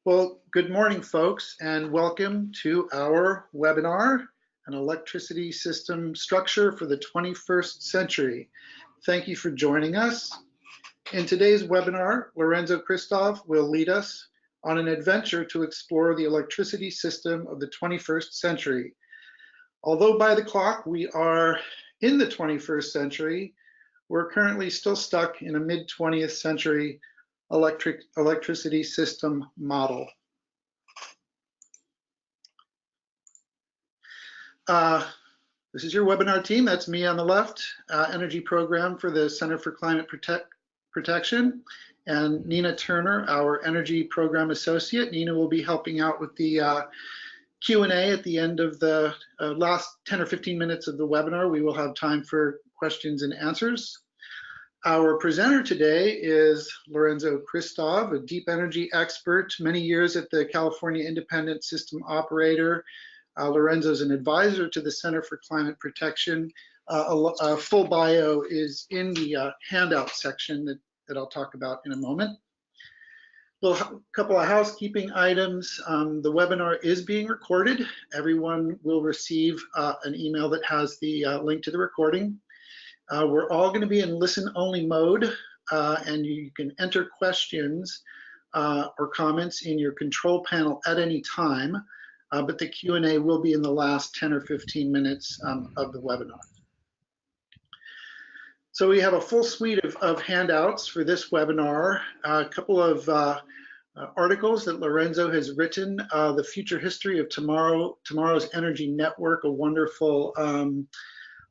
Well, good morning, folks, and welcome to our webinar, An Electricity System Structure for the 21st Century. Thank you for joining us. In today's webinar, Lorenzo Kristov will lead us on an adventure to explore the electricity system of the 21st century. Although by the clock we are in the 21st century, we're currently still stuck in a mid-20th century electricity system model. This is your webinar team. That's me on the left, Energy Program for the Center for Climate Protection, and Nina Turner, our Energy Program Associate. Nina will be helping out with the Q&A at the end of the last 10 or 15 minutes of the webinar. We will have time for questions and answers. Our presenter today is Lorenzo Kristov, a deep energy expert, many years at the California Independent System Operator. Lorenzo is an advisor to the Center for Climate Protection. A full bio is in the handout section that I'll talk about in a moment. A couple of housekeeping items. The webinar is being recorded. Everyone will receive an email that has the link to the recording. We're all going to be in listen-only mode, and you can enter questions or comments in your control panel at any time, but the Q&A will be in the last 10 or 15 minutes of the webinar. So we have a full suite of handouts for this webinar, a couple of articles that Lorenzo has written, The Future History of Tomorrow's Energy Network, a wonderful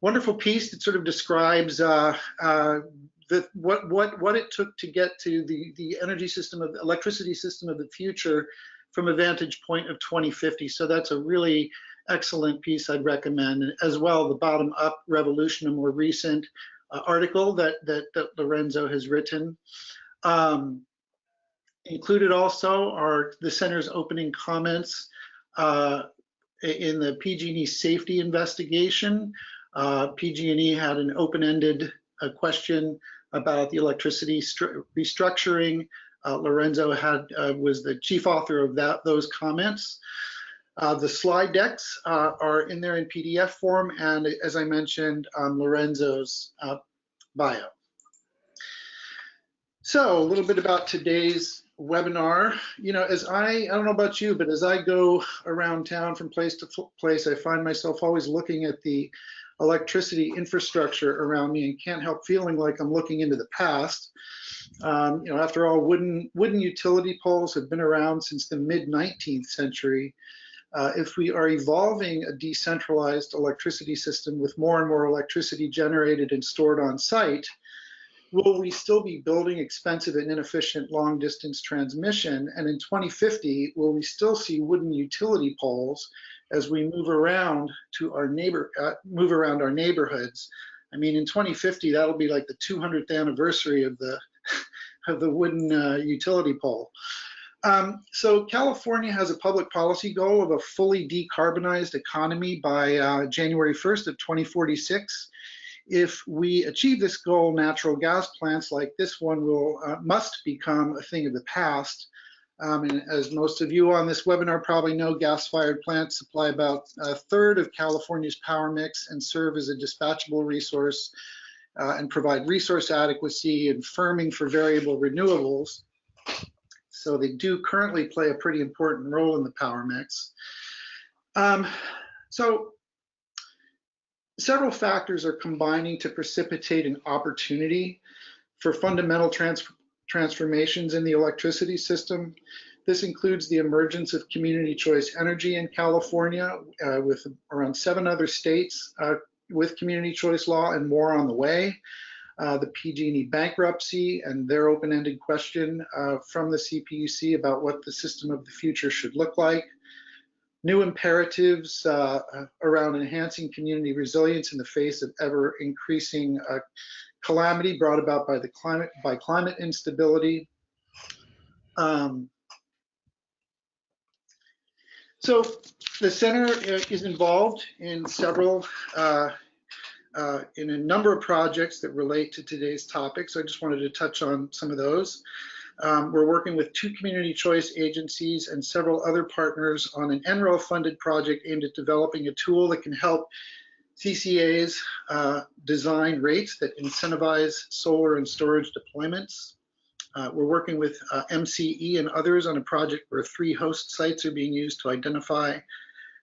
wonderful piece that sort of describes what it took to get to the energy system of the electricity system of the future from a vantage point of 2050. So that's a really excellent piece I'd recommend. And as well, the Bottom Up Revolution, a more recent article that Lorenzo has written. Included also are the center's opening comments in the PG&E safety investigation. PG&E had an open-ended question about the electricity restructuring. Lorenzo was the chief author of those comments. The slide decks are in there in PDF form, and as I mentioned, Lorenzo's bio. So a little bit about today's webinar. You know, I don't know about you, but as I go around town from place to place, I find myself always looking at the electricity infrastructure around me and can't help feeling like I'm looking into the past. You know, after all, wooden utility poles have been around since the mid-19th century. If we are evolving a decentralized electricity system with more and more electricity generated and stored on site, will we still be building expensive and inefficient long-distance transmission? And in 2050, will we still see wooden utility poles as we move around our neighborhoods? I mean, in 2050, that'll be like the 200th anniversary of the wooden utility pole. So California has a public policy goal of a fully decarbonized economy by January 1st of 2046. If we achieve this goal, natural gas plants like this one must become a thing of the past. And as most of you on this webinar probably know, gas-fired plants supply about a third of California's power mix and serve as a dispatchable resource and provide resource adequacy and firming for variable renewables. So they do currently play a pretty important role in the power mix. So several factors are combining to precipitate an opportunity for fundamental transformations in the electricity system. This includes the emergence of community choice energy in California, with around 7 other states with community choice law and more on the way. The PG&E bankruptcy and their open-ended question from the CPUC about what the system of the future should look like. New imperatives around enhancing community resilience in the face of ever-increasing calamity brought about by climate instability. So the center is involved in in a number of projects that relate to today's topic. So I just wanted to touch on some of those. We're working with 2 community choice agencies and several other partners on an NREL-funded project aimed at developing a tool that can help CCAs design rates that incentivize solar and storage deployments. We're working with MCE and others on a project where 3 host sites are being used to identify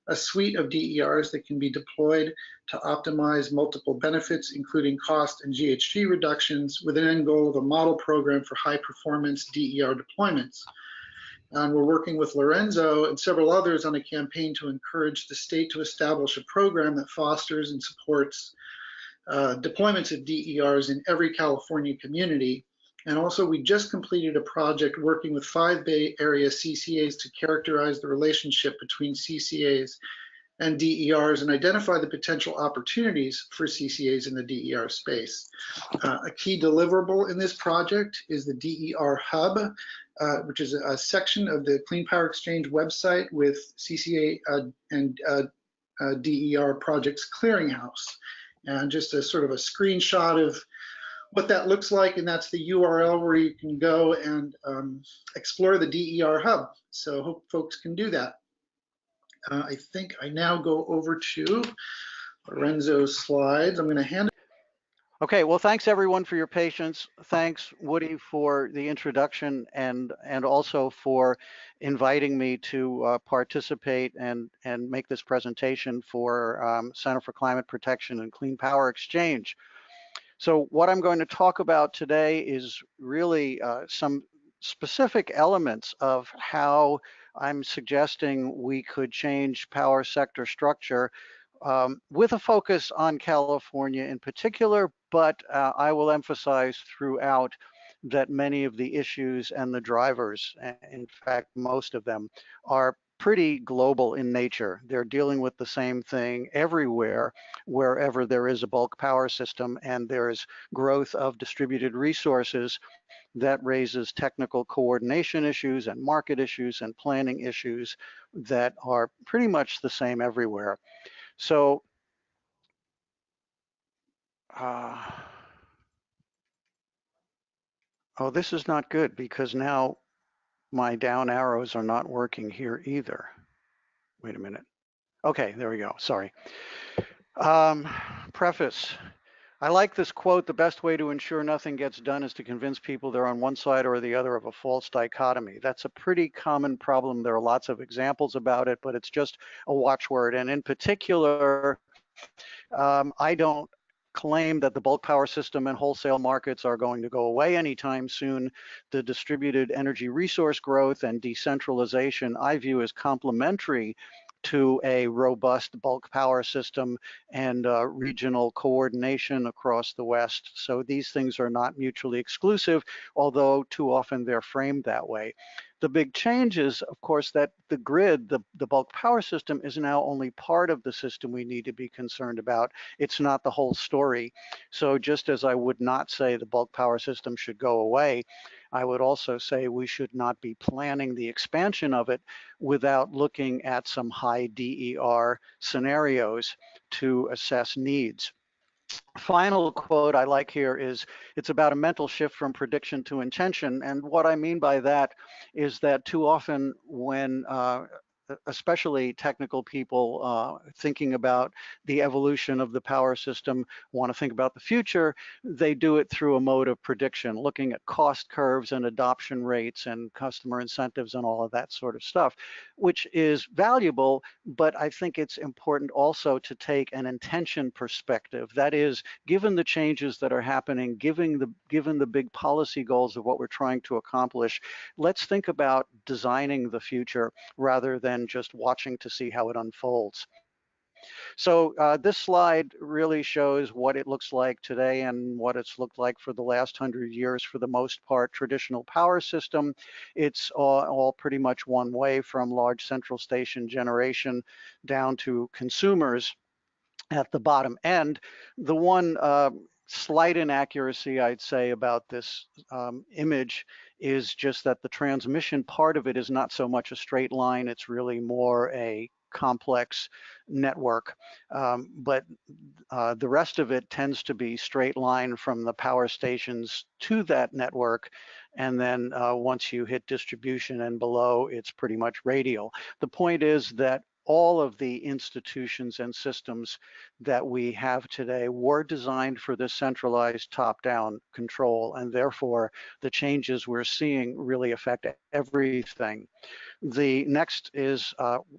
a suite of DERs that can be deployed to optimize multiple benefits, including cost and GHG reductions, with an end goal of a model program for high performance DER deployments. And we're working with Lorenzo and several others on a campaign to encourage the state to establish a program that fosters and supports deployments of DERs in every California community. And also, we just completed a project working with 5 Bay Area CCAs to characterize the relationship between CCAs and DERs and identify the potential opportunities for CCAs in the DER space. A key deliverable in this project is the DER Hub, which is a section of the Clean Power Exchange website with CCA and DER projects clearinghouse. And just a sort of a screenshot of what that looks like, and that's the URL where you can go and explore the DER Hub. So hope folks can do that. I think I now go over to Lorenzo's slides. I'm going to hand it. Okay, well, thanks everyone for your patience. Thanks, Woody, for the introduction and also for inviting me to participate and make this presentation for Center for Climate Protection and Clean Power Exchange. So what I'm going to talk about today is really some specific elements of how I'm suggesting we could change power sector structure with a focus on California in particular, but I will emphasize throughout that many of the issues and the drivers, in fact, most of them, are pretty global in nature. They're dealing with the same thing everywhere, wherever there is a bulk power system and there's growth of distributed resources that raises technical coordination issues and market issues and planning issues that are pretty much the same everywhere. So, oh, this is not good because now my down arrows are not working here either. Wait a minute. Okay, there we go. Sorry. Preface. I like this quote, the best way to ensure nothing gets done is to convince people they're on one side or the other of a false dichotomy. That's a pretty common problem. There are lots of examples about it, but it's just a watchword. And in particular, I don't claim that the bulk power system and wholesale markets are going to go away anytime soon. The distributed energy resource growth and decentralization I view as complementary to a robust bulk power system and regional coordination across the West. So these things are not mutually exclusive, although too often they're framed that way. The big change is, of course, that the grid, the bulk power system, is now only part of the system we need to be concerned about. It's not the whole story. So just as I would not say the bulk power system should go away, I would also say we should not be planning the expansion of it without looking at some high DER scenarios to assess needs. Final quote I like here is, it's about a mental shift from prediction to intention. And what I mean by that is that too often when especially technical people thinking about the evolution of the power system, want to think about the future, they do it through a mode of prediction, looking at cost curves and adoption rates and customer incentives and all of that sort of stuff, which is valuable, but I think it's important also to take an intention perspective. That is, given the changes that are happening, given the big policy goals of what we're trying to accomplish, let's think about designing the future rather than just watching to see how it unfolds. So this slide really shows what it looks like today and what it's looked like for the last 100 years for the most part. Traditional power system, it's all pretty much one way, from large central station generation down to consumers at the bottom end. The one slight inaccuracy I'd say about this image is just that the transmission part of it is not so much a straight line, it's really more a complex network, but the rest of it tends to be straight line from the power stations to that network, and then once you hit distribution and below, it's pretty much radial. The point is that all of the institutions and systems that we have today were designed for this centralized top-down control, and therefore the changes we're seeing really affect everything. The next is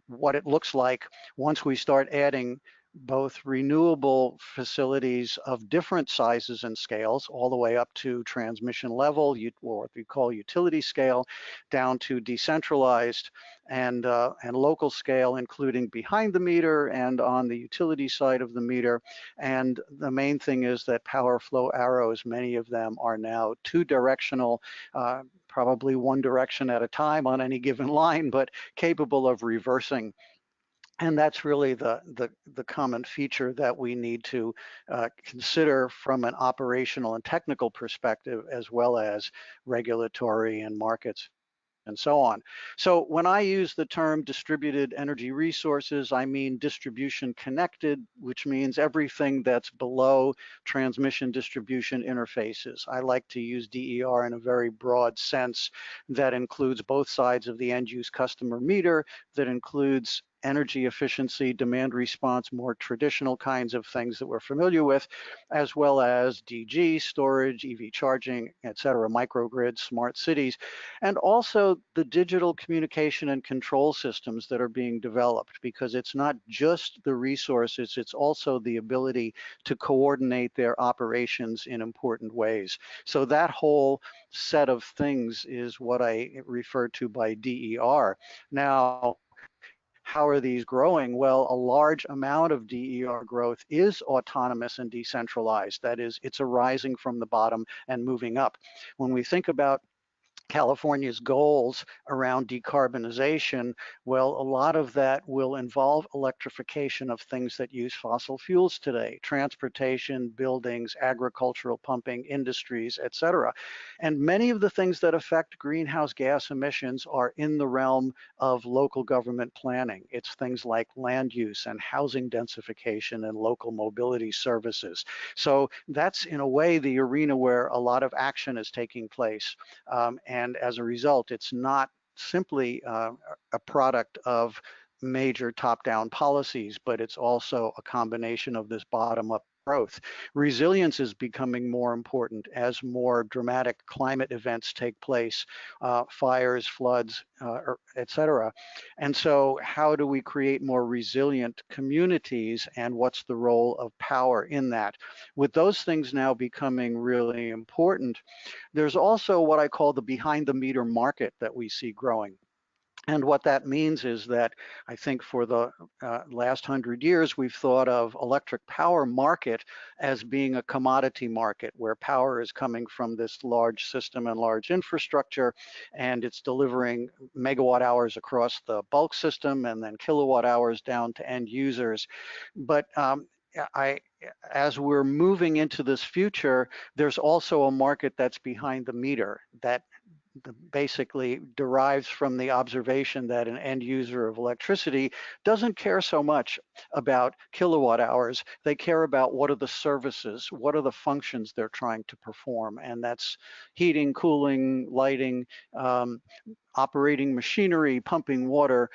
what it looks like once we start adding both renewable facilities of different sizes and scales, all the way up to transmission level, or what we call utility scale, down to decentralized and local scale, including behind the meter and on the utility side of the meter. And the main thing is that power flow arrows, many of them are now two-directional, probably one direction at a time on any given line, but capable of reversing. And that's really the common feature that we need to consider from an operational and technical perspective, as well as regulatory and markets and so on. So when I use the term distributed energy resources, I mean distribution connected, which means everything that's below transmission distribution interfaces. I like to use DER in a very broad sense that includes both sides of the end use customer meter, that includes energy efficiency, demand response, more traditional kinds of things that we're familiar with, as well as DG, storage, EV charging, et cetera, microgrids, smart cities, and also the digital communication and control systems that are being developed, because it's not just the resources, it's also the ability to coordinate their operations in important ways. So that whole set of things is what I refer to by DER. Now, how are these growing? Well, a large amount of DER growth is autonomous and decentralized. That is, it's arising from the bottom and moving up. When we think about California's goals around decarbonization, well, a lot of that will involve electrification of things that use fossil fuels today: transportation, buildings, agricultural pumping, industries, et cetera. And many of the things that affect greenhouse gas emissions are in the realm of local government planning. It's things like land use and housing densification and local mobility services. So that's, in a way, the arena where a lot of action is taking place. And as a result, it's not simply a product of major top-down policies, but it's also a combination of this bottom-up growth. Resilience is becoming more important as more dramatic climate events take place, fires, floods, et cetera. And so how do we create more resilient communities, and what's the role of power in that? With those things now becoming really important, there's also what I call the behind the meter market that we see growing. And what that means is that I think for the last 100 years, we've thought of electric power market as being a commodity market, where power is coming from this large system and large infrastructure, and it's delivering megawatt hours across the bulk system and then kilowatt hours down to end users. But as we're moving into this future, there's also a market that's behind the meter that basically derives from the observation that an end user of electricity doesn't care so much about kilowatt hours. They care about what are the services, what are the functions they're trying to perform, and that's heating, cooling, lighting, operating machinery, pumping water,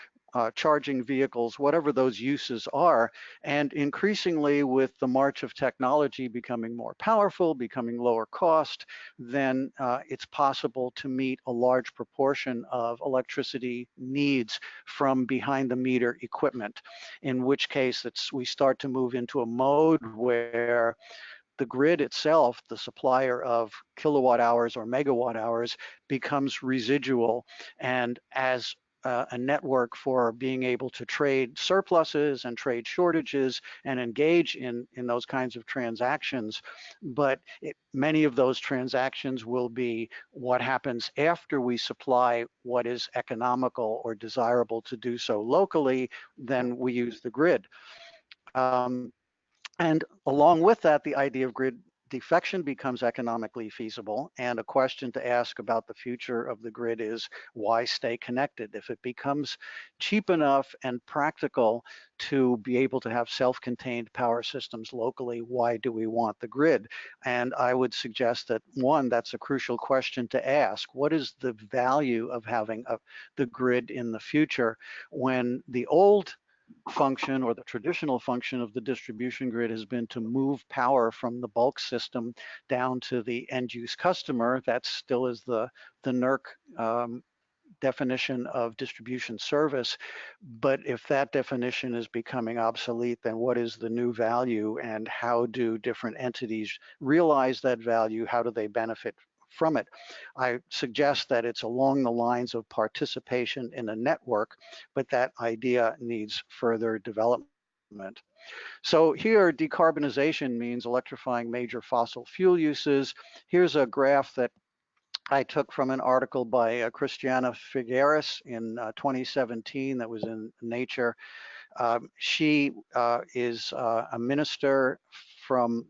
charging vehicles, whatever those uses are. And increasingly, with the march of technology becoming more powerful, becoming lower cost, then it's possible to meet a large proportion of electricity needs from behind the meter equipment, in which case we start to move into a mode where the grid itself, the supplier of kilowatt hours or megawatt hours, becomes residual. And as a network for being able to trade surpluses and trade shortages and engage in those kinds of transactions. But many of those transactions will be what happens after we supply what is economical or desirable to do so locally, then we use the grid. And along with that, the idea of grid defection becomes economically feasible, and a question to ask about the future of the grid is, why stay connected? If it becomes cheap enough and practical to be able to have self-contained power systems locally, why do we want the grid? And I would suggest that, one, that's a crucial question to ask. What is the value of having the grid in the future when the old function, or the traditional function of the distribution grid, has been to move power from the bulk system down to the end use customer? That still is the NERC definition of distribution service. But if that definition is becoming obsolete, then what is the new value, and how do different entities realize that value? How do they benefit from it? I suggest that it's along the lines of participation in a network, but that idea needs further development. So here, decarbonization means electrifying major fossil fuel uses. Here's a graph that I took from an article by Christiana Figueres in 2017 that was in Nature. She is a minister from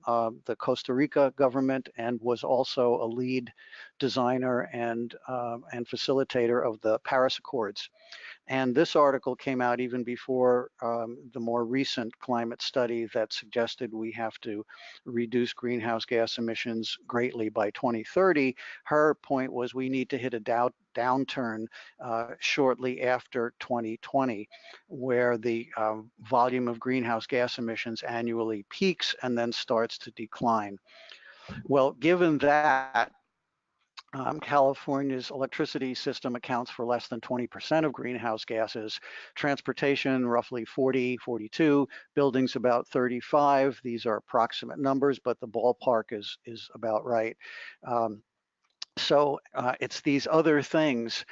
the Costa Rica government and was also a lead designer and facilitator of the Paris Accords. And this article came out even before the more recent climate study that suggested we have to reduce greenhouse gas emissions greatly by 2030. Her point was we need to hit a downturn shortly after 2020, where the volume of greenhouse gas emissions annually peaks and then starts to decline. Well, given that, California's electricity system accounts for less than 20% of greenhouse gases. Transportation, roughly 40, 42. Buildings, about 35. These are approximate numbers, but the ballpark is about right. So it's these other things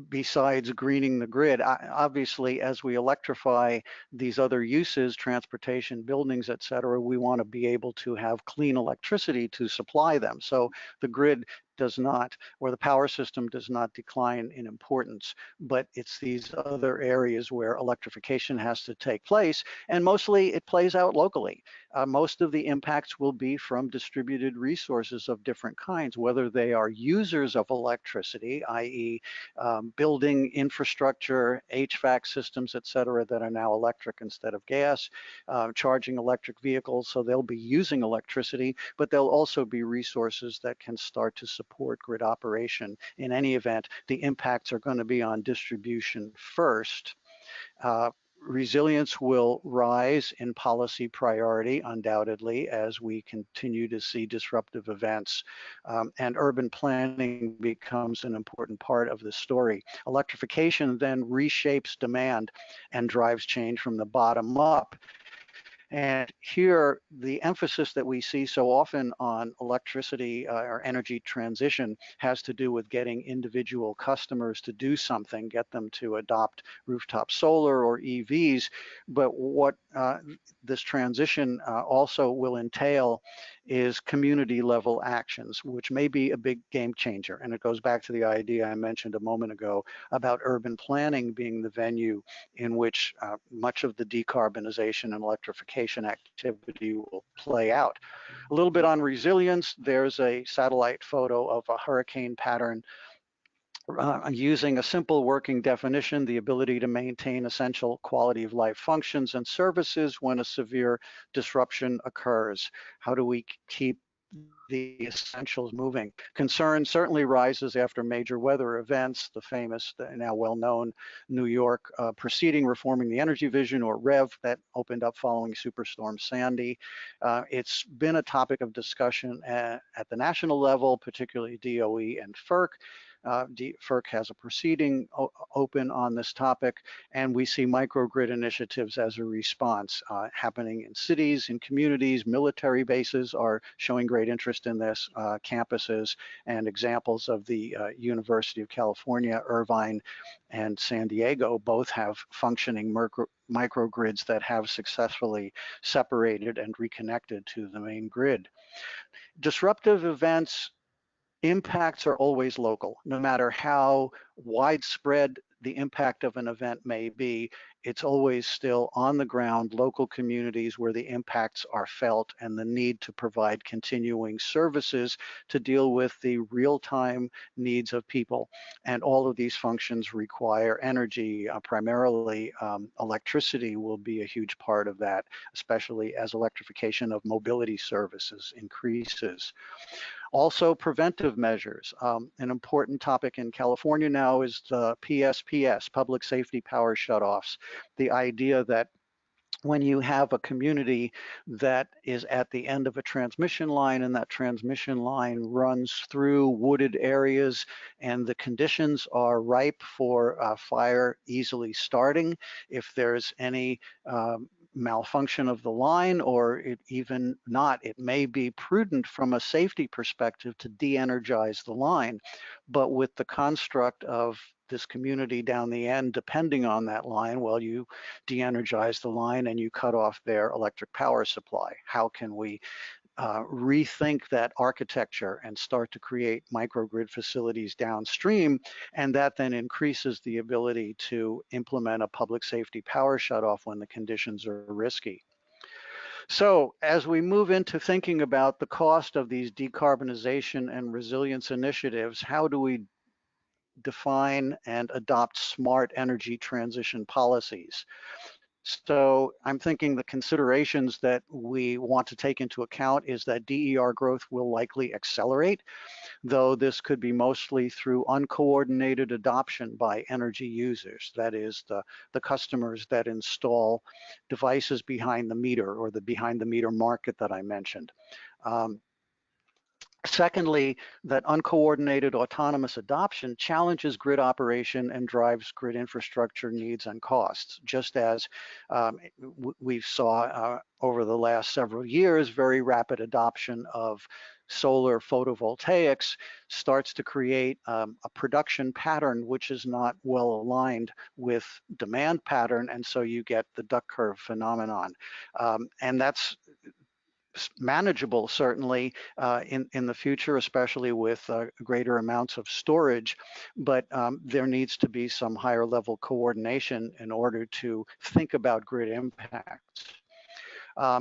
besides greening the grid. Obviously, as we electrify these other uses, transportation, buildings, et cetera, we want to be able to have clean electricity to supply them. So the grid does not, or the power system does not decline in importance, but it's these other areas where electrification has to take place, and mostly it plays out locally. Most of the impacts will be from distributed resources of different kinds, whether they are users of electricity, i.e. Building infrastructure, HVAC systems, et cetera, that are now electric instead of gas, charging electric vehicles, so they'll be using electricity, but there'll also be resources that can start to support grid operation. In any event, the impacts are going to be on distribution first. Resilience will rise in policy priority, undoubtedly, as we continue to see disruptive events, and urban planning becomes an important part of the story. Electrification then reshapes demand and drives change from the bottom up. And here, the emphasis that we see so often on electricity or energy transition has to do with getting individual customers to do something, get them to adopt rooftop solar or EVs. But what this transition also will entail is community level actions, which may be a big game changer. And it goes back to the idea I mentioned a moment ago about urban planning being the venue in which much of the decarbonization and electrification activity will play out. A little bit on resilience. There's a satellite photo of a hurricane pattern using a simple working definition, the ability to maintain essential quality of life functions and services when a severe disruption occurs. How do we keep the essentials moving? Concern certainly rises after major weather events, the famous, now well-known New York proceeding reforming the energy vision, or REV, that opened up following Superstorm Sandy. It's been a topic of discussion at the national level, particularly DOE and FERC. FERC has a proceeding open on this topic, and we see microgrid initiatives as a response happening in cities, in communities. Military bases are showing great interest in this, campuses, and examples of the University of California, Irvine, and San Diego both have functioning microgrids that have successfully separated and reconnected to the main grid. Disruptive events, impacts are always local. No matter how widespread the impact of an event may be, it's always still on the ground, local communities where the impacts are felt and the need to provide continuing services to deal with the real-time needs of people. And all of these functions require energy. Primarily, electricity will be a huge part of that, especially as electrification of mobility services increases. Also, preventive measures. An important topic in California now is the PSPS, public safety power shutoffs. The idea that when you have a community that is at the end of a transmission line and that transmission line runs through wooded areas and the conditions are ripe for fire easily starting, if there's any malfunction of the line, or even not, it may be prudent from a safety perspective to de-energize the line. But with the construct of this community down the end depending on that line, well, you de-energize the line and you cut off their electric power supply. How can we rethink that architecture and start to create microgrid facilities downstream? And that then increases the ability to implement a public safety power shutoff when the conditions are risky. So as we move into thinking about the cost of these decarbonization and resilience initiatives, how do we define and adopt smart energy transition policies? So I'm thinking the considerations that we want to take into account is that DER growth will likely accelerate, though this could be mostly through uncoordinated adoption by energy users. That is the customers that install devices behind the meter, or the behind the meter market that I mentioned. Secondly, that uncoordinated autonomous adoption challenges grid operation and drives grid infrastructure needs and costs, just as we saw over the last several years. Very rapid adoption of solar photovoltaics starts to create a production pattern which is not well aligned with demand pattern, and so you get the duck curve phenomenon. And that's manageable, certainly, in the future, especially with greater amounts of storage, but there needs to be some higher level coordination in order to think about grid impacts.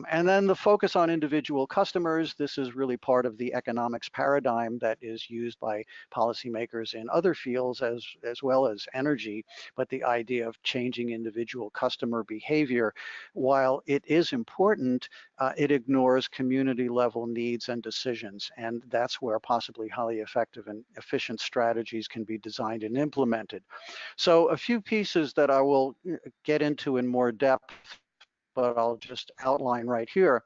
And then the focus on individual customers. This is really part of the economics paradigm that is used by policymakers in other fields as well as energy. But the idea of changing individual customer behavior, while it is important, it ignores community level needs and decisions. And that's where possibly highly effective and efficient strategies can be designed and implemented. So a few pieces that I will get into in more depth, but I'll just outline right here.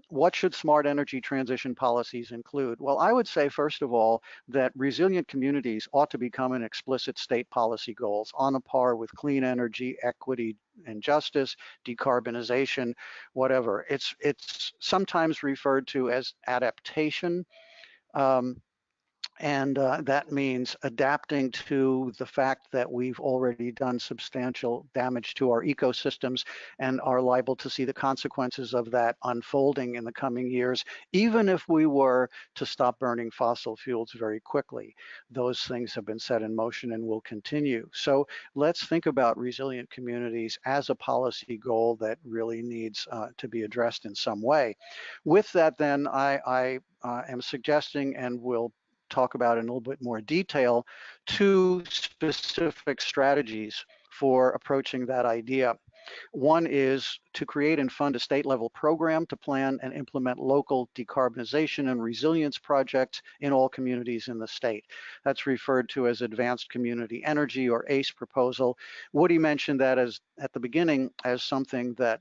What should smart energy transition policies include? Well, I would say, first of all, that resilient communities ought to become an explicit state policy goals on a par with clean energy, equity and justice, decarbonization, whatever. It's sometimes referred to as adaptation. And that means adapting to the fact that we've already done substantial damage to our ecosystems and are liable to see the consequences of that unfolding in the coming years, even if we were to stop burning fossil fuels very quickly. Those things have been set in motion and will continue. So let's think about resilient communities as a policy goal that really needs to be addressed in some way. With that, then, I am suggesting, and will talk about in a little bit more detail, 2 specific strategies for approaching that idea. One is to create and fund a state level program to plan and implement local decarbonization and resilience projects in all communities in the state. That's referred to as Advanced Community Energy, or ACE proposal. Woody mentioned that as at the beginning as something that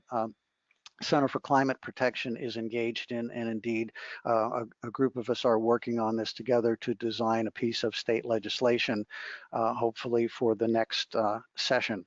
Center for Climate Protection is engaged in, and indeed a group of us are working on this together to design a piece of state legislation, hopefully for the next session.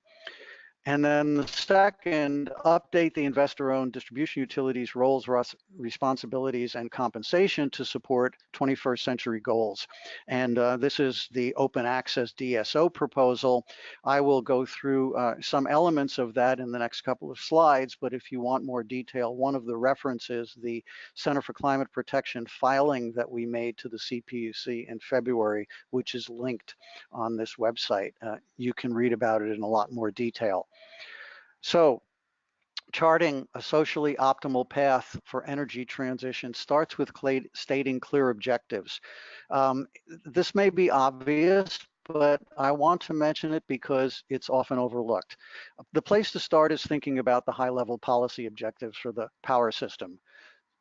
And then the second, update the investor-owned distribution utilities' roles, responsibilities, and compensation to support 21st century goals. And this is the open access DSO proposal. I will go through some elements of that in the next couple of slides, but if you want more detail, one of the references, the Center for Climate Protection filing that we made to the CPUC in February, which is linked on this website. You can read about it in a lot more detail. So charting a socially optimal path for energy transition starts with stating clear objectives. This may be obvious, but I want to mention it because it's often overlooked. The place to start is thinking about the high-level policy objectives for the power system.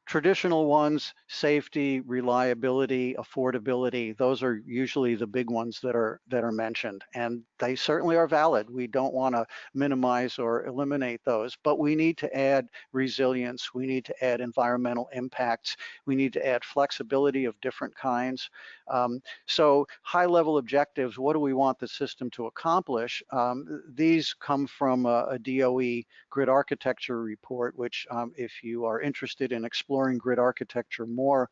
Traditional ones, safety, reliability, affordability, those are usually the big ones that are mentioned, and they certainly are valid. We don't want to minimize or eliminate those, but we need to add resilience, we need to add environmental impacts, we need to add flexibility of different kinds. So high-level objectives, what do we want the system to accomplish? These come from a DOE grid architecture report, which if you are interested in exploring grid architecture more,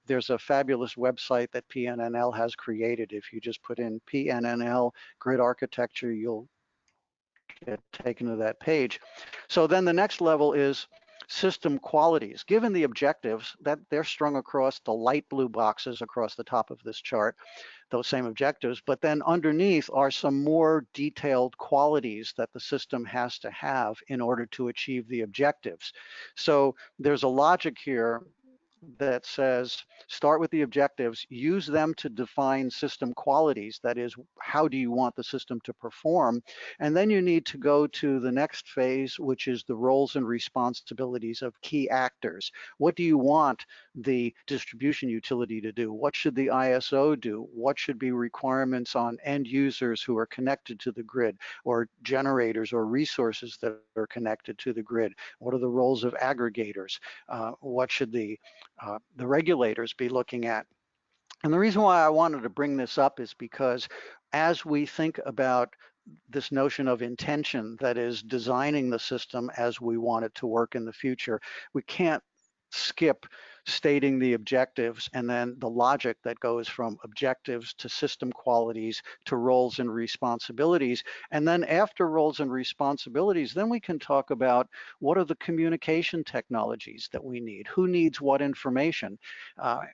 there's a fabulous website that PNNL has created. If you just put in PNNL grid architecture, you'll get taken to that page. So then the next level is system qualities. Given the objectives, that they're strung across the light blue boxes across the top of this chart, those same objectives, but then underneath are some more detailed qualities that the system has to have in order to achieve the objectives. So there's a logic here that says start with the objectives, use them to define system qualities, that is, how do you want the system to perform, and then you need to go to the next phase, which is the roles and responsibilities of key actors. What do you want the distribution utility to do? What should the ISO do? What should be requirements on end users who are connected to the grid, or generators or resources that are connected to the grid? What are the roles of aggregators? What should the regulators be looking at? And the reason why I wanted to bring this up is because as we think about this notion of intention, that is designing the system as we want it to work in the future, we can't skip stating the objectives and then the logic that goes from objectives to system qualities to roles and responsibilities. And then after roles and responsibilities, then we can talk about what are the communication technologies that we need, who needs what information,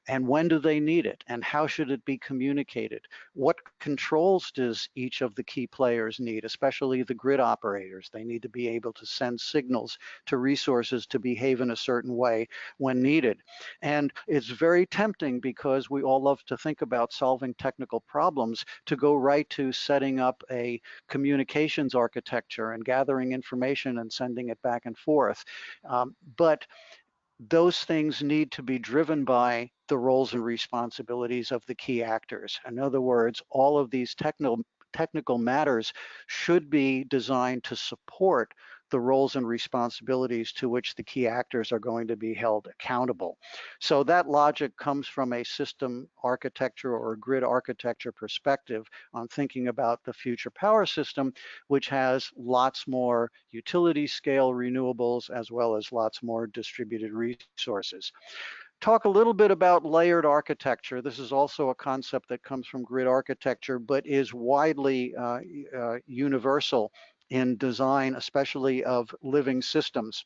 and when do they need it, and how should it be communicated? What controls does each of the key players need, especially the grid operators? They need to be able to send signals to resources to behave in a certain way when needed. And it's very tempting, because we all love to think about solving technical problems, to go right to setting up a communications architecture and gathering information and sending it back and forth. But those things need to be driven by the roles and responsibilities of the key actors. In other words, all of these technical matters should be designed to support the roles and responsibilities to which the key actors are going to be held accountable. So that logic comes from a system architecture or a grid architecture perspective on thinking about the future power system, which has lots more utility scale renewables as well as lots more distributed resources. Talk a little bit about layered architecture. This is also a concept that comes from grid architecture, but is widely universal in design, especially of living systems.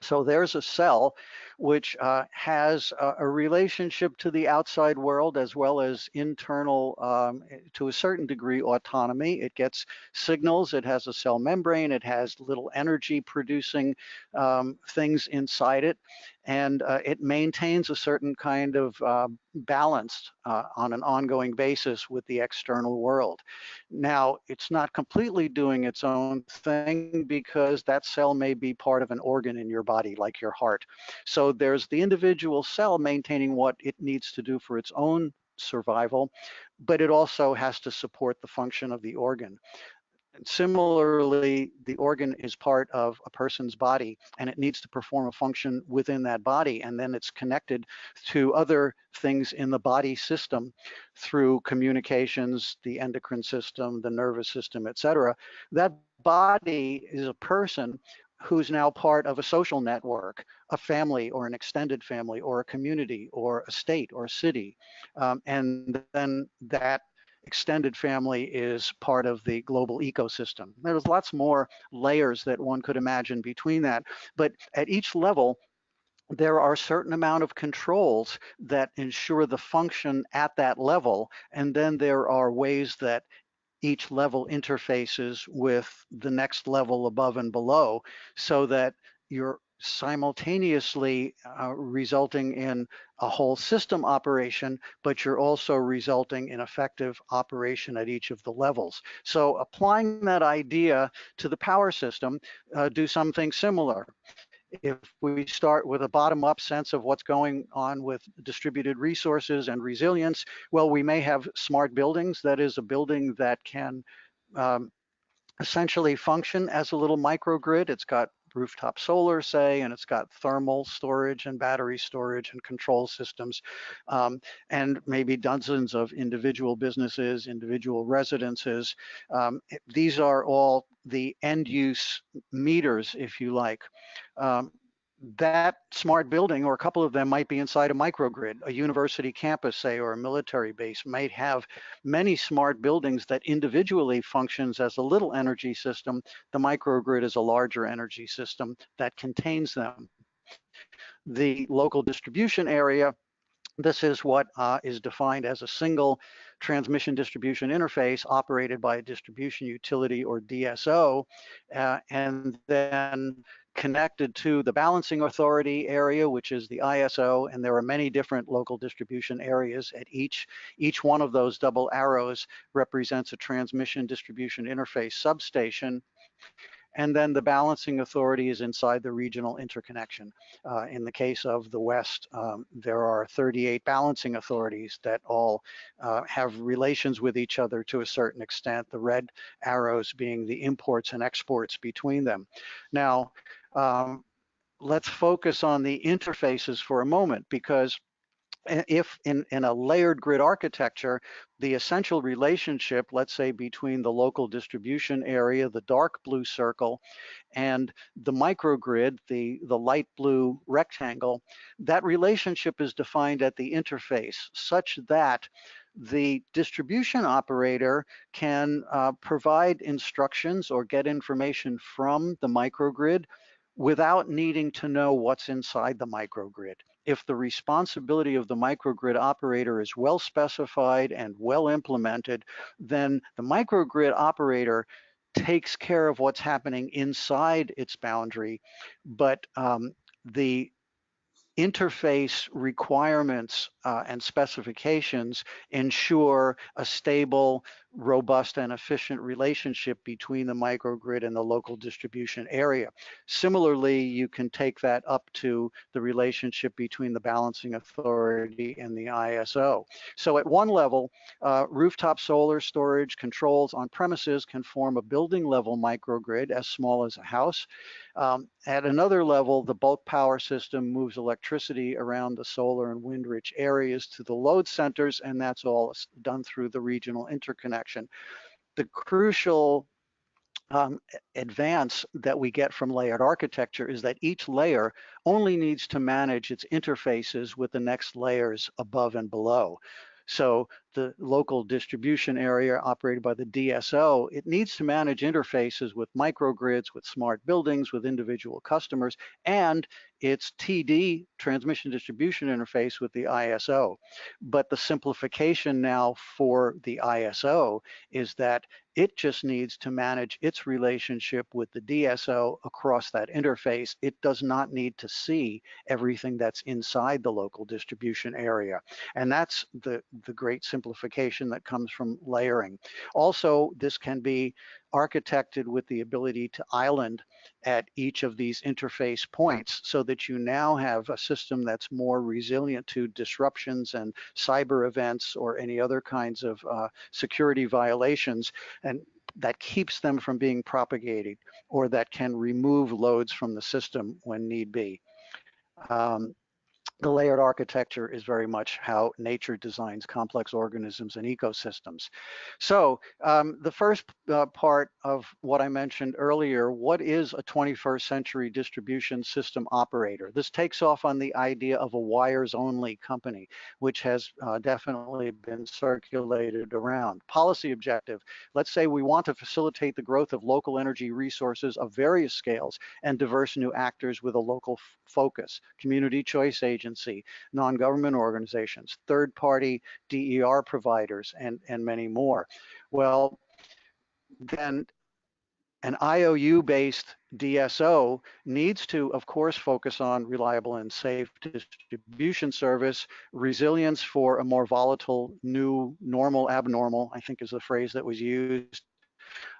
So there's a cell which has a relationship to the outside world as well as internal, to a certain degree, autonomy. It gets signals, it has a cell membrane, it has little energy producing things inside it, and it maintains a certain kind of balance on an ongoing basis with the external world. Now, it's not completely doing its own thing, because that cell may be part of an organ in your body, like your heart. So there's the individual cell maintaining what it needs to do for its own survival, but it also has to support the function of the organ. And similarly, the organ is part of a person's body, and it needs to perform a function within that body, and then it's connected to other things in the body system through communications, the endocrine system, the nervous system, etc. That body is a person who's now part of a social network, a family or an extended family or a community or a state or a city. And then that extended family is part of the global ecosystem. There's lots more layers that one could imagine between that, but at each level, there are a certain amount of controls that ensure the function at that level, and then there are ways that each level interfaces with the next level above and below, so that you're simultaneously resulting in a whole system operation, but you're also resulting in effective operation at each of the levels. So applying that idea to the power system, do something similar. If we start with a bottom-up sense of what's going on with distributed resources and resilience, well, we may have smart buildings. That is a building that can essentially function as a little microgrid. It's got rooftop solar, say, and it's got thermal storage and battery storage and control systems, and maybe dozens of individual businesses, individual residences. These are all the end use meters, if you like. That smart building, or a couple of them, might be inside a microgrid. A university campus, say, or a military base might have many smart buildings that individually functions as a little energy system. The microgrid is a larger energy system that contains them. The local distribution area, this is what is defined as a single transmission distribution interface operated by a distribution utility, or DSO, and then connected to the balancing authority area, which is the ISO, and there are many different local distribution areas at each one of those double arrows represents a transmission distribution interface substation. And then the balancing authority is inside the regional interconnection. In the case of the West, there are 38 balancing authorities that all have relations with each other to a certain extent, the red arrows being the imports and exports between them. Now, let's focus on the interfaces for a moment, because if in a layered grid architecture, the essential relationship, let's say, between the local distribution area, the dark blue circle, and the microgrid, the light blue rectangle, that relationship is defined at the interface such that the distribution operator can provide instructions or get information from the microgrid without needing to know what's inside the microgrid. If the responsibility of the microgrid operator is well specified and well implemented, then the microgrid operator takes care of what's happening inside its boundary, but the interface requirements and specifications ensure a stable, robust, and efficient relationship between the microgrid and the local distribution area. Similarly, you can take that up to the relationship between the balancing authority and the ISO. So at one level, rooftop solar storage controls on premises can form a building level microgrid as small as a house. At another level, the bulk power system moves electricity around the solar and wind-rich areas to the load centers, and that's all done through the regional interconnection. The crucial advance that we get from layered architecture is that each layer only needs to manage its interfaces with the next layers above and below. So the local distribution area operated by the DSO, it needs to manage interfaces with microgrids, with smart buildings, with individual customers, and its TD, transmission distribution interface, with the ISO. But the simplification now for the ISO is that it just needs to manage its relationship with the DSO across that interface. It does not need to see everything that's inside the local distribution area. And that's the great simplification that comes from layering. Also, this can be architected with the ability to island at each of these interface points, so that you now have a system that's more resilient to disruptions and cyber events or any other kinds of security violations, and that keeps them from being propagated, or that can remove loads from the system when need be. The layered architecture is very much how nature designs complex organisms and ecosystems. So the first part of what I mentioned earlier, what is a 21st century distribution system operator? This takes off on the idea of a wires only company, which has definitely been circulated around. Policy objective, let's say we want to facilitate the growth of local energy resources of various scales and diverse new actors with a local focus. Community choice agency, non-government organizations, third-party DER providers, and many more. Well, then an IOU-based DSO needs to, of course, focus on reliable and safe distribution service, resilience for a more volatile, new, normal, abnormal, I think is the phrase that was used.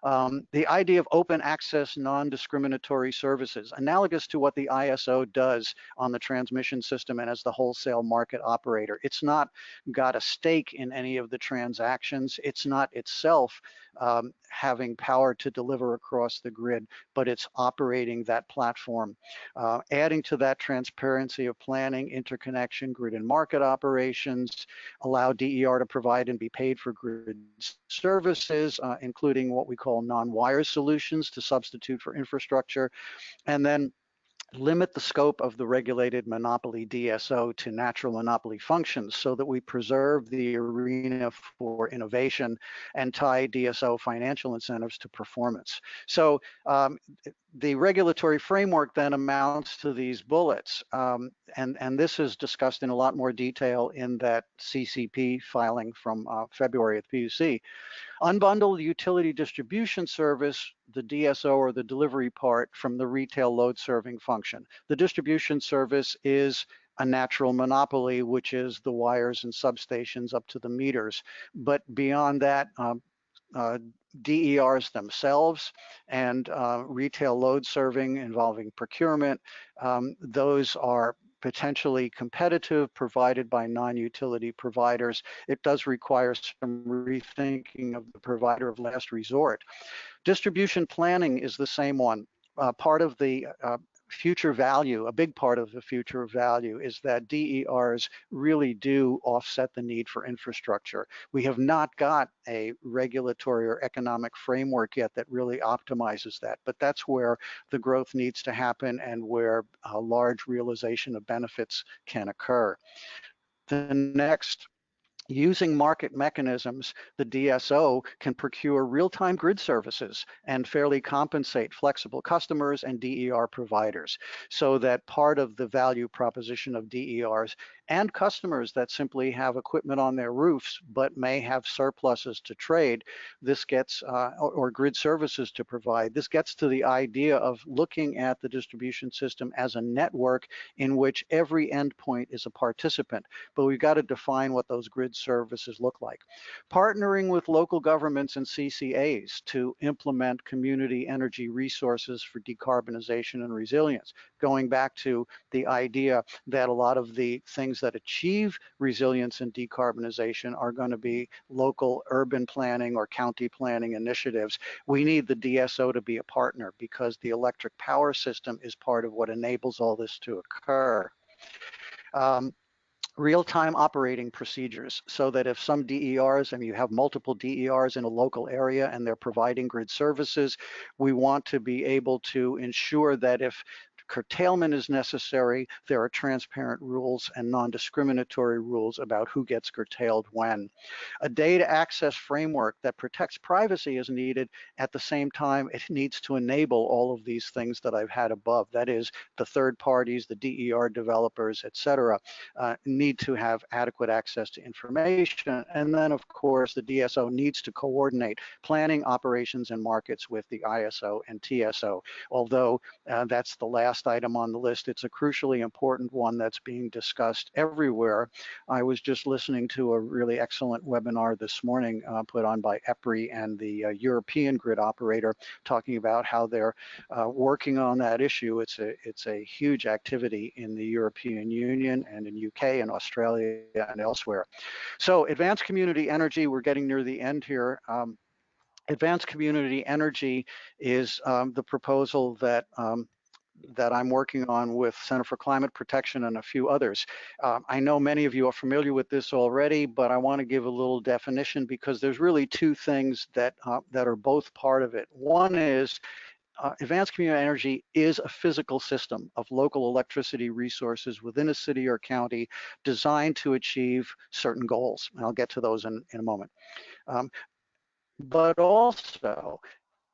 The idea of open access, non-discriminatory services, analogous to what the ISO does on the transmission system and as the wholesale market operator. It's not got a stake in any of the transactions. It's not itself having power to deliver across the grid, but it's operating that platform. Adding to that transparency of planning, interconnection, grid and market operations, allow DER to provide and be paid for grid services, including what we call non-wire solutions to substitute for infrastructure, and then limit the scope of the regulated monopoly DSO to natural monopoly functions so that we preserve the arena for innovation and tie DSO financial incentives to performance. So the regulatory framework then amounts to these bullets. And this is discussed in a lot more detail in that CCP filing from February at the PUC. Unbundle the utility distribution service, the DSO or the delivery part, from the retail load serving function. The distribution service is a natural monopoly, which is the wires and substations up to the meters. But beyond that, DERs themselves and retail load serving involving procurement, those are potentially competitive, provided by non-utility providers. It does require some rethinking of the provider of last resort. Distribution planning is the same one. Part of the future value, a big part of the future value, is that DERs really do offset the need for infrastructure. We have not got a regulatory or economic framework yet that really optimizes that, but that's where the growth needs to happen and where a large realization of benefits can occur. The next, using market mechanisms, the DSO can procure real-time grid services and fairly compensate flexible customers and DER providers, so that part of the value proposition of DERs and customers that simply have equipment on their roofs but may have surpluses to trade, this gets, or grid services to provide, this gets to the idea of looking at the distribution system as a network in which every endpoint is a participant, but we've got to define what those grid services look like. Partnering with local governments and CCAs to implement community energy resources for decarbonization and resilience, going back to the idea that a lot of the things that achieve resilience and decarbonization are going to be local urban planning or county planning initiatives. We need the DSO to be a partner because the electric power system is part of what enables all this to occur. Real-time operating procedures, so that if some DERs, and you have multiple DERs in a local area and they're providing grid services, we want to be able to ensure that if curtailment is necessary, there are transparent rules and non-discriminatory rules about who gets curtailed when. A data access framework that protects privacy is needed. At the same time, it needs to enable all of these things that I've had above. That is, the third parties, the DER developers, et cetera, need to have adequate access to information. And then, of course, the DSO needs to coordinate planning, operations, and markets with the ISO and TSO. Although that's the last item on the list, it's a crucially important one that's being discussed everywhere. I was just listening to a really excellent webinar this morning put on by EPRI and the European grid operator, talking about how they're working on that issue. It's a huge activity in the European Union and in UK and Australia and elsewhere. So advanced community energy, we're getting near the end here. Advanced community energy is the proposal that that I'm working on with Center for Climate Protection and a few others. I know many of you are familiar with this already, but I want to give a little definition because there's really two things that are both part of it. One is advanced community energy is a physical system of local electricity resources within a city or county designed to achieve certain goals. And I'll get to those in a moment. But also,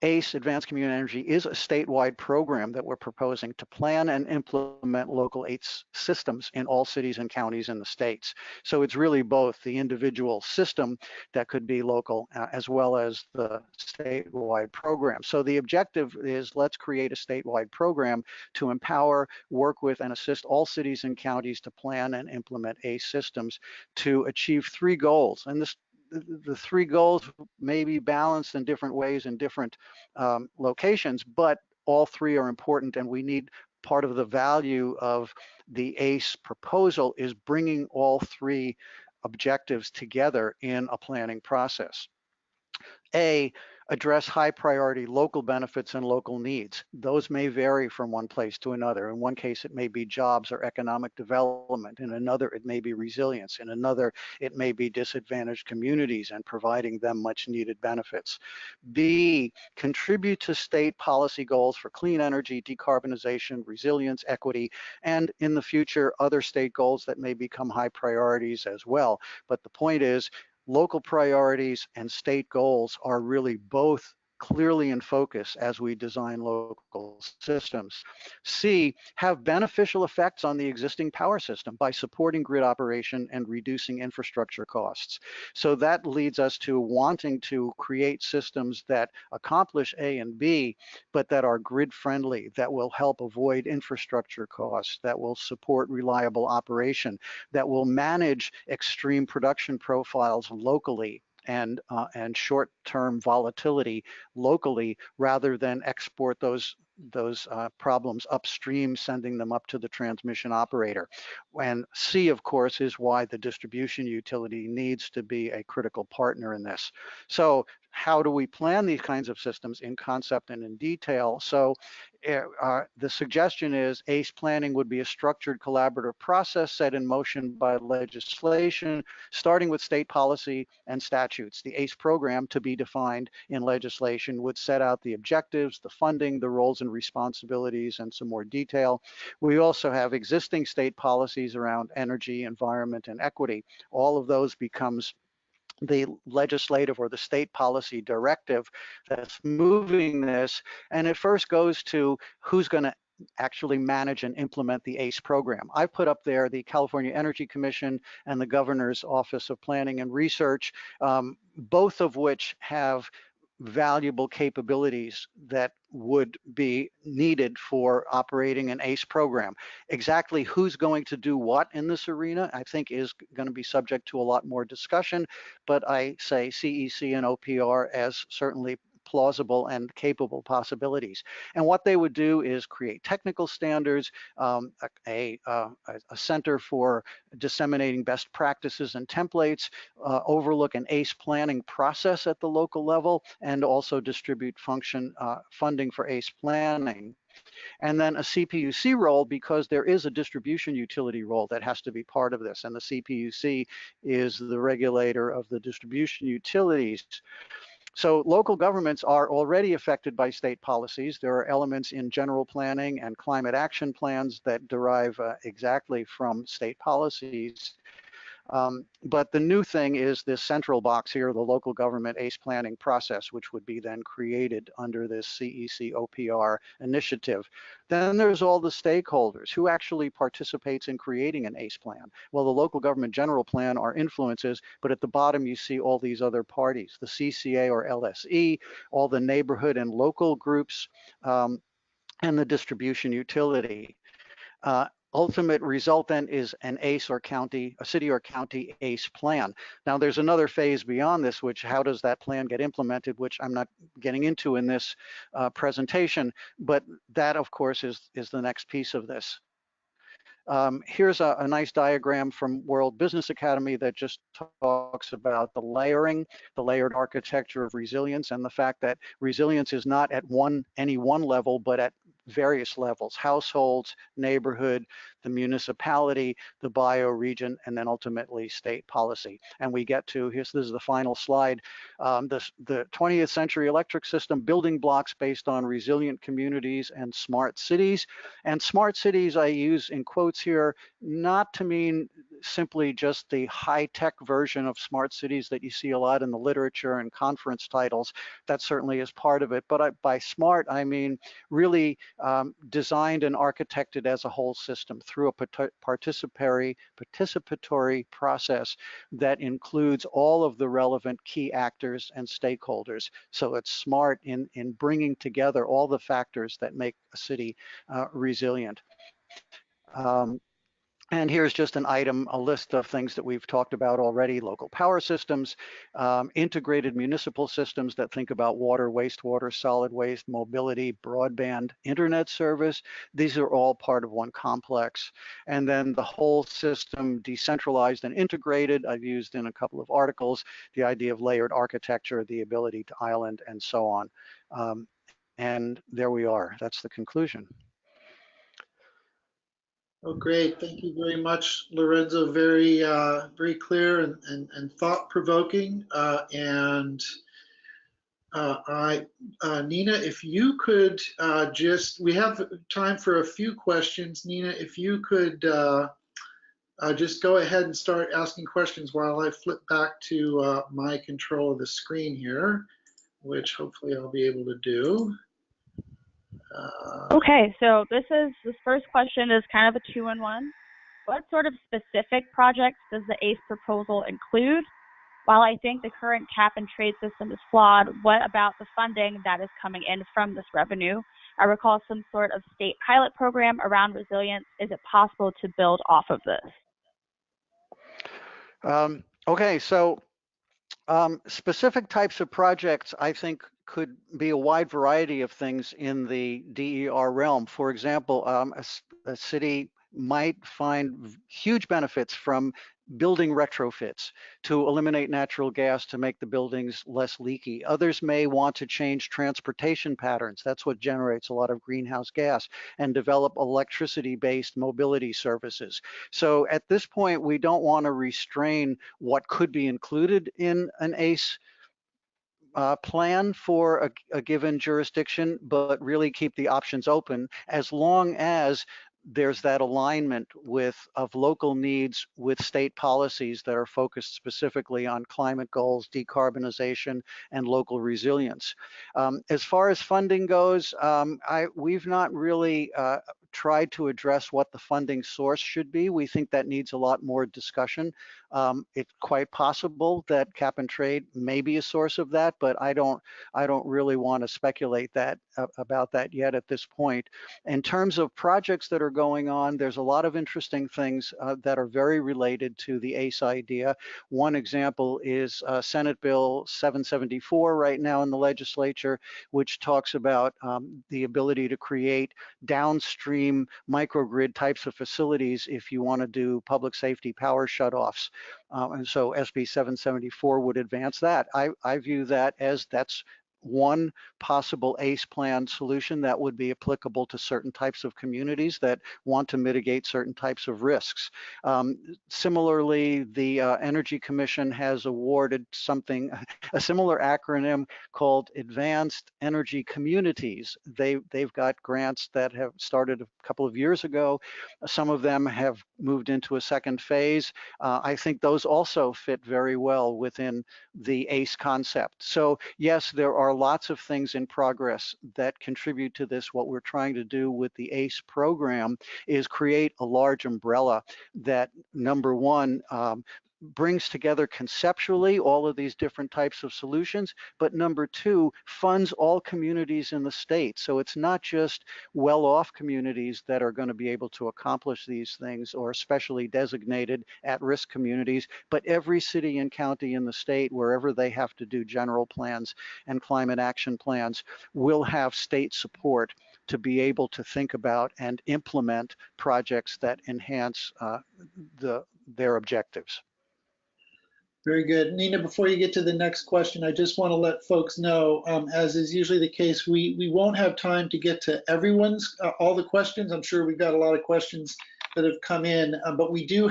ACE, Advanced Community Energy, is a statewide program that we're proposing to plan and implement local ACE systems in all cities and counties in the states. So it's really both the individual system that could be local as well as the statewide program. So the objective is, let's create a statewide program to empower, work with, and assist all cities and counties to plan and implement ACE systems to achieve 3 goals. And the 3 goals may be balanced in different ways in different locations, but all 3 are important, and we need part of the value of the ACE proposal is bringing all 3 objectives together in a planning process. A, address high priority local benefits and local needs. Those may vary from one place to another. In one case, it may be jobs or economic development. In another, it may be resilience. In another, it may be disadvantaged communities and providing them much needed benefits. B, contribute to state policy goals for clean energy, decarbonization, resilience, equity, and in the future, other state goals that may become high priorities as well. But the point is, local priorities and state goals are really both clearly in focus as we design local systems. C, have beneficial effects on the existing power system by supporting grid operation and reducing infrastructure costs. So that leads us to wanting to create systems that accomplish A and B, but that are grid friendly, that will help avoid infrastructure costs, that will support reliable operation, that will manage extreme production profiles locally and short-term volatility locally, rather than export those problems upstream, sending them up to the transmission operator. And C, of course, is why the distribution utility needs to be a critical partner in this. So how do we plan these kinds of systems in concept and in detail? So the suggestion is ACE planning would be a structured collaborative process set in motion by legislation, starting with state policy and statutes. The ACE program, to be defined in legislation, would set out the objectives, the funding, the roles and responsibilities, and some more detail. We also have existing state policies around energy, environment, and equity. All of those becomes the legislative or the state policy directive that's moving this. And it first goes to who's going to actually manage and implement the ACE program. I put up there the California Energy Commission and the Governor's Office of Planning and Research, both of which have valuable capabilities that would be needed for operating an ACE program. Exactly who's going to do what in this arena, I think, is going to be subject to a lot more discussion, but I say CEC and OPR as certainly plausible and capable possibilities. And what they would do is create technical standards, a center for disseminating best practices and templates, overlook an ACE planning process at the local level, and also distribute funding for ACE planning. And then a CPUC role, because there is a distribution utility role that has to be part of this. And the CPUC is the regulator of the distribution utilities. So local governments are already affected by state policies. There are elements in general planning and climate action plans that derive exactly from state policies. But the new thing is this central box here, the local government ACE planning process, which would be then created under this CEC OPR initiative. Then there's all the stakeholders. Who actually participates in creating an ACE plan? Well, the local government general plan are influences, but at the bottom you see all these other parties, the CCA or LSE, all the neighborhood and local groups, and the distribution utility. Ultimate result then is an ACE or county, a city or county ACE plan. Now there's another phase beyond this, which how does that plan get implemented, which I'm not getting into in this presentation, but that of course is the next piece of this. Here's a nice diagram from World Business Academy that just talks about the layering, the layered architecture of resilience, and the fact that resilience is not at any one level, but at various levels: households, neighborhood, the municipality, the bioregion, and then ultimately state policy. And we get to, this is the final slide, the 20th century electric system, building blocks based on resilient communities and smart cities. And smart cities I use in quotes here, not to mean simply just the high-tech version of smart cities that you see a lot in the literature and conference titles. That certainly is part of it. But by smart, I mean really designed and architected as a whole system through a participatory process that includes all of the relevant key actors and stakeholders. So it's smart in bringing together all the factors that make a city resilient. And here's just an item, a list of things that we've talked about already: local power systems, integrated municipal systems that think about water, wastewater, solid waste, mobility, broadband, internet service. These are all part of one complex. And then the whole system, decentralized and integrated, I've used in a couple of articles, the idea of layered architecture, the ability to island, and so on. And there we are. That's the conclusion. Oh, great. Thank you very much, Lorenzo. Very, very clear and thought-provoking. Nina, if you could we have time for a few questions. Nina, if you could just go ahead and start asking questions while I flip back to my control of the screen here, which hopefully I'll be able to do. Okay, so this first question is kind of a two-in-one. What sort of specific projects does the ACE proposal include? While I think the current cap and trade system is flawed, what about the funding that is coming in from this revenue? I recall some sort of state pilot program around resilience. Is it possible to build off of this? Okay, so specific types of projects, I think, could be a wide variety of things in the DER realm. For example, a city might find huge benefits from building retrofits to eliminate natural gas to make the buildings less leaky. Others may want to change transportation patterns. That's what generates a lot of greenhouse gas, and develop electricity-based mobility services. So at this point, we don't want to restrain what could be included in an ACE plan for a given jurisdiction, but really keep the options open as long as there's that alignment of local needs with state policies that are focused specifically on climate goals, decarbonization, and local resilience. As far as funding goes, we've not really tried to address what the funding source should be. We think that needs a lot more discussion. It's quite possible that cap and trade may be a source of that, but I don't really want to speculate about that yet at this point. In terms of projects that are going on, there's a lot of interesting things that are very related to the ACE idea. One example is Senate Bill 774 right now in the legislature, which talks about the ability to create downstream microgrid types of facilities if you want to do public safety power shutoffs. And so SB 774 would advance that. I view that as that's one possible ACE plan solution that would be applicable to certain types of communities that want to mitigate certain types of risks. Similarly, the Energy Commission has awarded a similar acronym called Advanced Energy Communities. They've got grants that have started a couple of years ago. Some of them have moved into a second phase. I think those also fit very well within the ACE concept. So yes, there are lots of things in progress that contribute to this. What we're trying to do with the ACE program is create a large umbrella that, number one, brings together conceptually all of these different types of solutions, but number two, funds all communities in the state. So it's not just well-off communities that are going to be able to accomplish these things, or specially designated at-risk communities, but every city and county in the state, wherever they have to do general plans and climate action plans, will have state support to be able to think about and implement projects that enhance their objectives. Very good. Nina, before you get to the next question, I just want to let folks know, as is usually the case, we won't have time to get to everyone's, all the questions. I'm sure we've got a lot of questions that have come in, but we do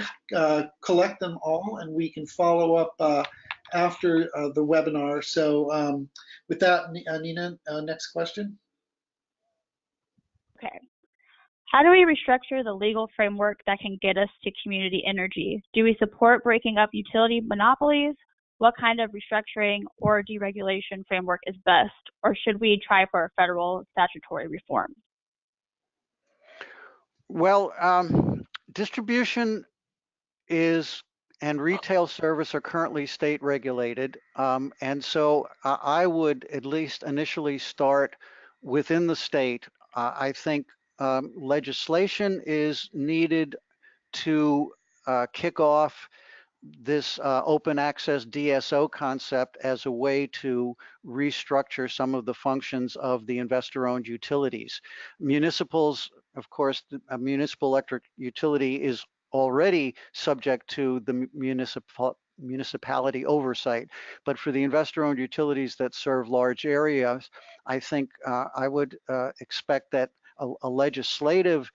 collect them all, and we can follow up after the webinar. So with that, Nina, next question. Okay. How do we restructure the legal framework that can get us to community energy? Do we support breaking up utility monopolies? What kind of restructuring or deregulation framework is best? Or should we try for a federal statutory reform? Well, distribution and retail service are currently state regulated. And so I would at least initially start within the state. I think legislation is needed to kick off this open access DSO concept as a way to restructure some of the functions of the investor-owned utilities. Municipals, of course, a municipal electric utility is already subject to the municipality oversight. But for the investor-owned utilities that serve large areas, I think I would expect that a legislative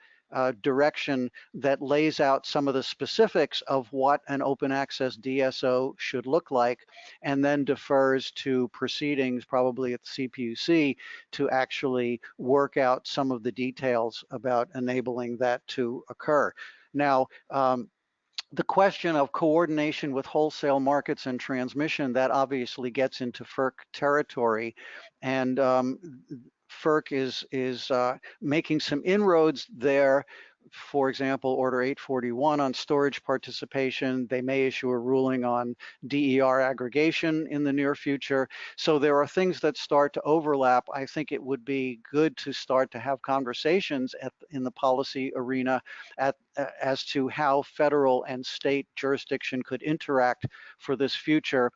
direction that lays out some of the specifics of what an open access DSO should look like, and then defers to proceedings, probably at the CPUC, to actually work out some of the details about enabling that to occur. Now, the question of coordination with wholesale markets and transmission, that obviously gets into FERC territory, and FERC is making some inroads there. For example, Order 841 on storage participation. They may issue a ruling on DER aggregation in the near future. So there are things that start to overlap. I think it would be good to start to have conversations in the policy arena as to how federal and state jurisdiction could interact for this future.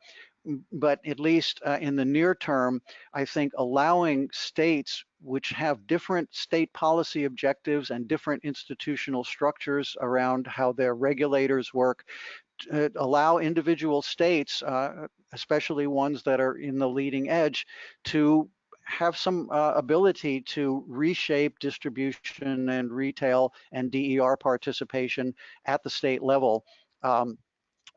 But at least in the near term, I think allowing states which have different state policy objectives and different institutional structures around how their regulators work, to allow individual states, especially ones that are in the leading edge, to have some ability to reshape distribution and retail and DER participation at the state level.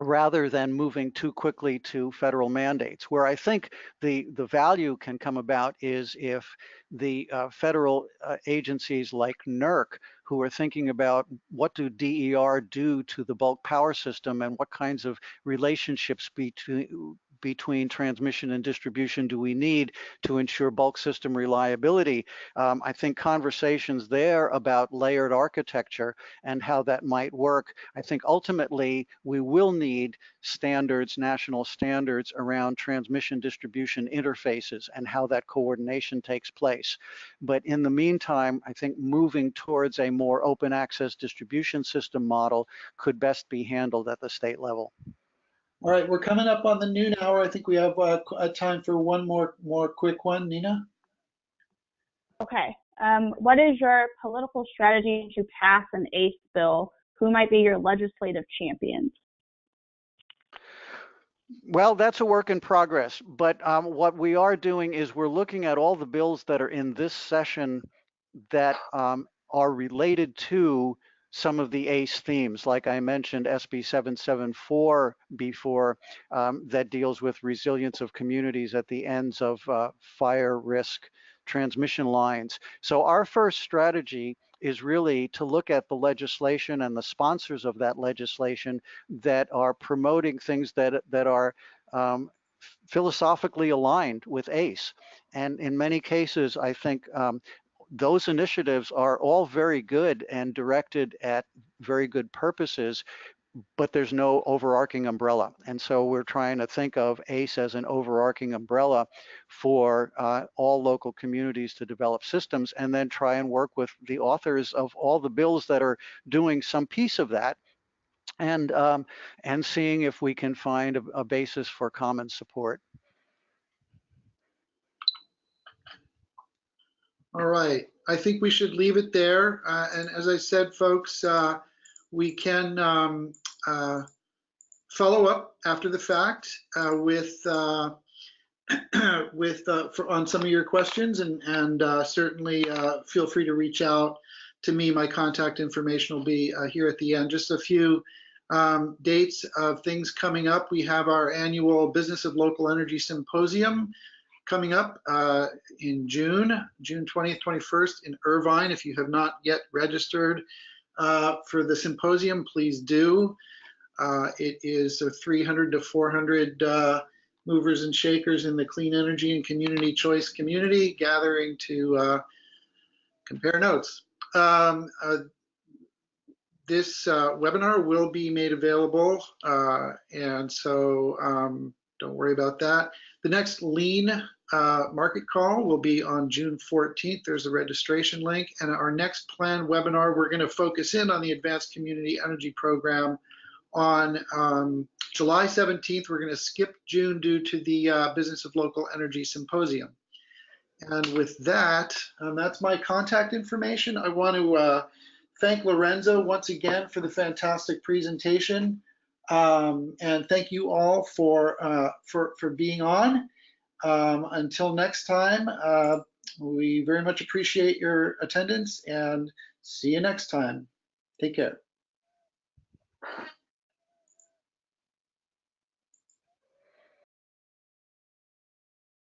Rather than moving too quickly to federal mandates. Where I think the value can come about is if the federal agencies like NERC, who are thinking about what do DER do to the bulk power system and what kinds of relationships between transmission and distribution do we need to ensure bulk system reliability. I think conversations there about layered architecture and how that might work. I think ultimately we will need standards, national standards around transmission distribution interfaces and how that coordination takes place. But in the meantime, I think moving towards a more open access distribution system model could best be handled at the state level. All right, we're coming up on the noon hour. I think we have time for one more quick one. Nina? Okay. What is your political strategy to pass an ACE bill? Who might be your legislative champions? Well, that's a work in progress. But what we are doing is we're looking at all the bills that are in this session that are related to some of the ACE themes, like I mentioned, SB 774 before, that deals with resilience of communities at the ends of fire risk transmission lines. So our first strategy is really to look at the legislation and the sponsors of that legislation that are promoting things that are philosophically aligned with ACE. And in many cases, I think those initiatives are all very good and directed at very good purposes, but there's no overarching umbrella. And so we're trying to think of ACE as an overarching umbrella for all local communities to develop systems, and then try and work with the authors of all the bills that are doing some piece of that, and seeing if we can find a basis for common support. All right, I think we should leave it there. And as I said, folks, we can follow up after the fact on some of your questions, and certainly feel free to reach out to me. My contact information will be here at the end. Just a few dates of things coming up. We have our annual Business of Local Energy Symposium coming up in June 20th, 21st in Irvine. If you have not yet registered for the symposium, please do. It is 300 to 400 movers and shakers in the clean energy and community choice community gathering to compare notes. This webinar will be made available, and so don't worry about that. The next lean market call will be on June 14th. There's a registration link. And our next planned webinar, we're going to focus in on the Advanced Community Energy Program on July 17th. We're going to skip June due to the Business of Local Energy Symposium. And with that, that's my contact information. I want to thank Lorenzo once again for the fantastic presentation. And thank you all for being on. Until next time, we very much appreciate your attendance and see you next time. Take care.